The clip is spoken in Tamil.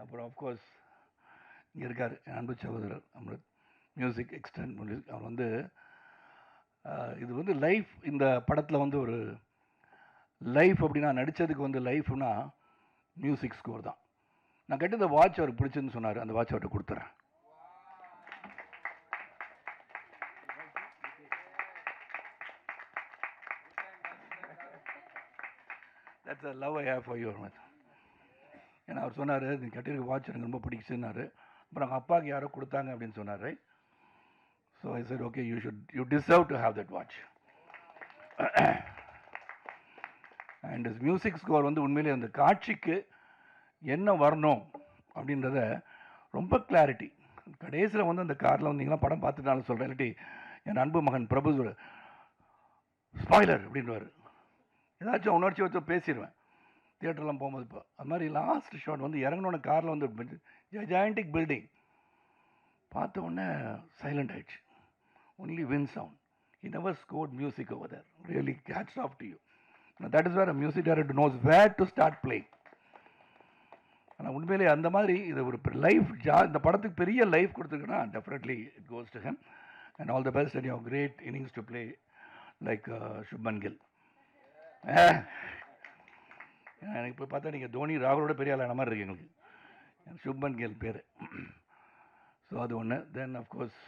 அப்புறம் ஆஃப்கோர்ஸ் இங்கே இருக்கார் என் அன்பு சகோதரர் அமிர்த், மியூசிக் எக்ஸ்டென்ட் மியூசிக். அவர் வந்து இது வந்து லைஃப், இந்த படத்தில் வந்து ஒரு லைஃப் அப்படின்னா நடித்ததுக்கு வந்து லைஃப்னா மியூசிக் ஸ்கோர் தான். நான் கேட்டு இந்த வாட்ச் அவருக்கு பிடிச்சுன்னு சொன்னார், அந்த வாட்ச் அவர்கிட்ட கொடுத்துறேன். That's a love I have for you Amrit. ஏன்னா அவர் சொன்னார், நீ கட்டியிருக்க வாட்ச் எனக்கு ரொம்ப பிடிச்சுன்னாரு. அப்புறம் அவங்க அப்பாவுக்கு யாரோ கொடுத்தாங்க அப்படின்னு சொன்னார். So I said okay, you deserve to have that watch. And music score வந்து உண்மையிலே அந்த காட்சிக்கு என்ன வரணும் அப்படின்றத ரொம்ப கிளாரிட்டி. கடைசியில் வந்து அந்த காரில் வந்தீங்கன்னா படம் பார்த்துட்டாலும் சொல்கிறேன், இல்லாட்டி என் அன்பு மகன் பிரபு ஸ்பாய்லர் அப்படின்றவார். ஏதாச்சும் உணர்ச்சி வச்சு பேசிடுவேன் தியேட்டர்லாம் போகும்போது. இப்போ அது மாதிரி லாஸ்ட் ஷாட் வந்து இறங்கினோட காரில் வந்து ஜெயாண்டிக் பில்டிங் பார்த்த உடனே சைலண்ட் ஆயிடுச்சு. Only win sound. He never scored music over there. Really, hats off to you. Now, that is where a music director knows where to start playing. ஆனால் உண்மையிலே அந்த மாதிரி இது ஒரு லைஃப் இந்த படத்துக்கு பெரிய லைஃப் கொடுத்துருக்குன்னா definitely it goes to him. And all the best and your great innings to play like Shubman Gill. எனக்கு இப்போ பார்த்தா நீங்கள் தோனி ராகுலோட பெரிய ஆளான மாதிரி இருக்கு எங்களுக்கு. சுப்மன் கில் பேர். ஸோ அது ஒன்று. தென் அஃப்கோர்ஸ்